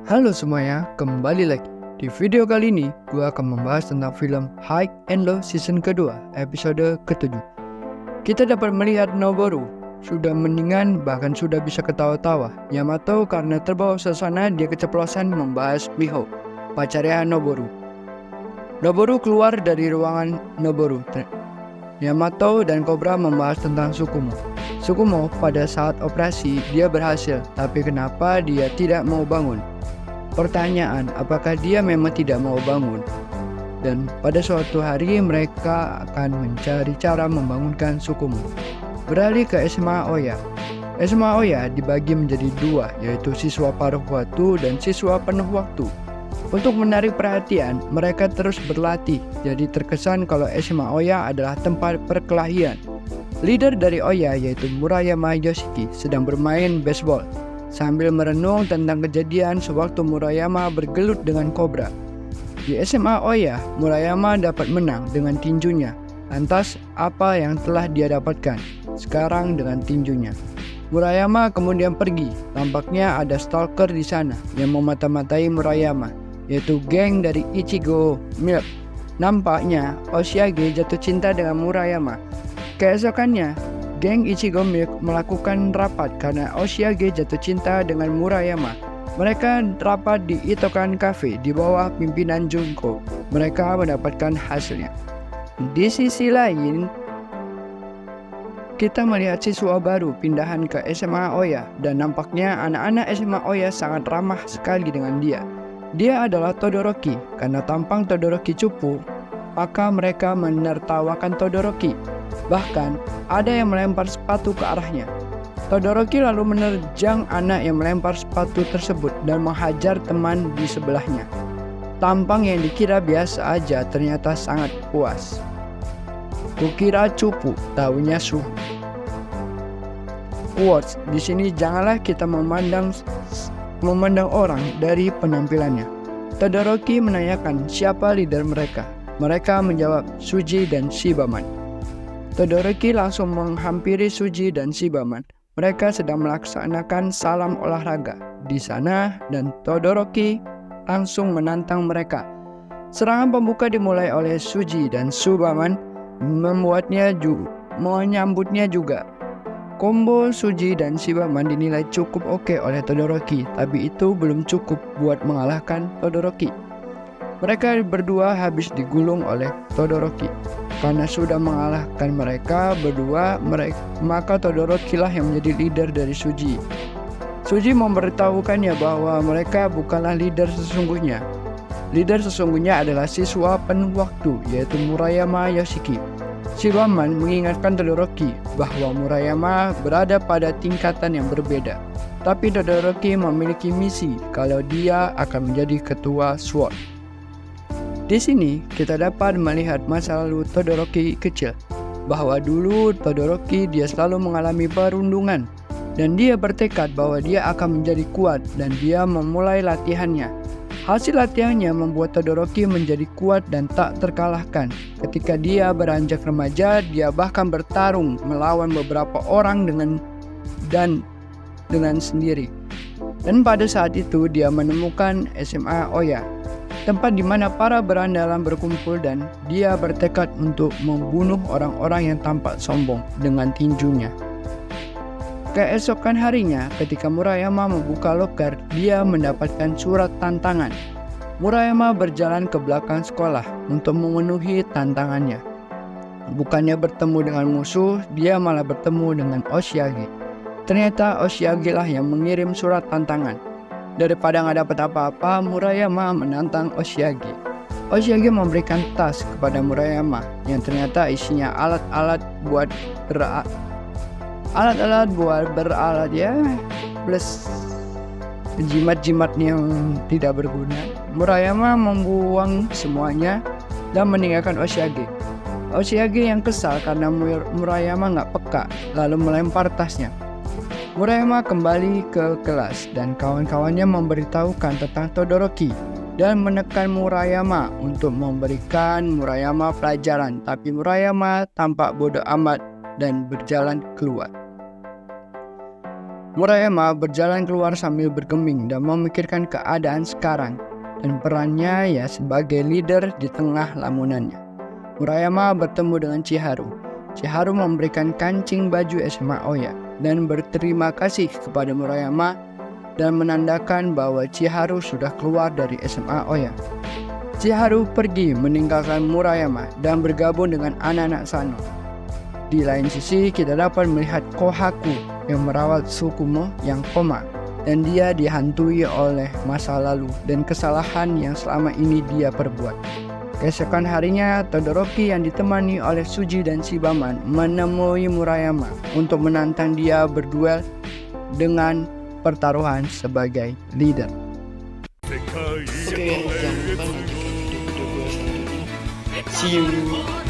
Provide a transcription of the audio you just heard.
Halo semuanya, kembali lagi. Di video kali ini, gue akan membahas tentang film High and Low season kedua, episode ke-7. Kita dapat melihat Noboru sudah mendingan, bahkan sudah bisa ketawa-tawa. Yamato karena terbawa suasana, dia keceplosan membahas Miho, pacarnya Noboru. Noboru keluar dari ruangan Noboru. Yamato dan Cobra membahas tentang Tsukumo. Tsukumo pada saat operasi dia berhasil, tapi kenapa dia tidak mau bangun? Pertanyaan, apakah dia memang tidak mau bangun? Dan pada suatu hari mereka akan mencari cara membangunkan Tsukumo. Beralih ke SMA Oya. SMA Oya dibagi menjadi dua, yaitu siswa paruh waktu dan siswa penuh waktu. Untuk menarik perhatian, mereka terus berlatih, jadi terkesan kalau SMA Oya adalah tempat perkelahian. Leader dari Oya yaitu Murayama Yoshiki sedang bermain baseball sambil merenung tentang kejadian sewaktu Murayama bergelut dengan Cobra. Di SMA Oya, Murayama dapat menang dengan tinjunya. Lantas, apa yang telah dia dapatkan sekarang dengan tinjunya? Murayama kemudian pergi. Tampaknya ada stalker di sana yang memata-matai Murayama, yaitu geng dari Ichigo Milk. Nampaknya Oshiage jatuh cinta dengan Murayama. Keesokannya, geng Ichigo Milk melakukan rapat karena Oshiage jatuh cinta dengan Murayama. Mereka rapat di Itokan Cafe di bawah pimpinan Junko. Mereka mendapatkan hasilnya. Di sisi lain, kita melihat siswa baru pindahan ke SMA Oya dan nampaknya anak-anak SMA Oya sangat ramah sekali dengan dia. Dia adalah Todoroki. Karena tampang Todoroki cupu, maka mereka menertawakan Todoroki. Bahkan, ada yang melempar sepatu ke arahnya. Todoroki lalu menerjang anak yang melempar sepatu tersebut dan menghajar teman di sebelahnya. Tampang yang dikira biasa aja ternyata sangat puas. Kukira cupu, taunya suhu. Quotes, di sini janganlah kita memandang orang dari penampilannya. Todoroki menanyakan siapa leader mereka. Mereka menjawab Suji dan Shibaman. Todoroki langsung menghampiri Suji dan Shibaman. Mereka sedang melaksanakan salam olahraga di sana dan Todoroki langsung menantang mereka. Serangan pembuka dimulai oleh Suji dan Shibaman menyambutnya juga. Combo Suji dan Shibaman dinilai cukup oke oleh Todoroki, tapi itu belum cukup buat mengalahkan Todoroki. Mereka berdua habis digulung oleh Todoroki. Karena sudah mengalahkan mereka berdua, maka Todoroki lah yang menjadi leader dari Suji. Suji memberitahukannya bahwa mereka bukanlah leader sesungguhnya. Leader sesungguhnya adalah siswa penuh waktu, yaitu Murayama Yoshiki. Shibaman mengingatkan Todoroki bahwa Murayama berada pada tingkatan yang berbeda. Tapi Todoroki memiliki misi kalau dia akan menjadi ketua SWOT. Di sini kita dapat melihat masa lalu Todoroki kecil, bahwa dulu Todoroki dia selalu mengalami perundungan dan dia bertekad bahwa dia akan menjadi kuat dan dia memulai latihannya. Hasil latihannya membuat Todoroki menjadi kuat dan tak terkalahkan. Ketika dia beranjak remaja, dia bahkan bertarung melawan beberapa orang dengan sendiri. Dan pada saat itu dia menemukan SMA Oya, tempat di mana para berandalan berkumpul dan dia bertekad untuk membunuh orang-orang yang tampak sombong dengan tinjunya. Keesokan harinya, ketika Murayama membuka loker, dia mendapatkan surat tantangan. Murayama berjalan ke belakang sekolah untuk memenuhi tantangannya. Bukannya bertemu dengan musuh, dia malah bertemu dengan Oshiage. Ternyata Oshiage lah yang mengirim surat tantangan. Daripada nggak dapat apa-apa, Murayama menantang Oshiage. Oshiage memberikan tas kepada Murayama yang ternyata isinya alat-alat buat beralat ya, plus jimat-jimat yang tidak berguna. Murayama membuang semuanya dan meninggalkan Oshiage. Oshiage yang kesal karena Murayama nggak peka, lalu melempar tasnya. Murayama kembali ke kelas dan kawan-kawannya memberitahukan tentang Todoroki dan menekan Murayama untuk memberikan Murayama pelajaran, tapi Murayama tampak bodoh amat dan berjalan keluar. Murayama berjalan keluar sambil bergeming dan memikirkan keadaan sekarang dan perannya sebagai leader di tengah lamunannya. Murayama bertemu dengan Chiharu. Chiharu memberikan kancing baju SMA Oya dan berterima kasih kepada Murayama dan menandakan bahwa Chiharu sudah keluar dari SMA Oya. Chiharu pergi meninggalkan Murayama dan bergabung dengan anak-anak Sano. Di lain sisi, kita dapat melihat Kohaku yang merawat Tsukumo yang koma, dan dia dihantui oleh masa lalu dan kesalahan yang selama ini dia perbuat. Keesokan harinya, Todoroki yang ditemani oleh Suji dan Shibaman menemui Murayama untuk menantang dia berduel dengan pertaruhan sebagai leader. Oke, jangan lupa nonton video gue selanjutnya. See you.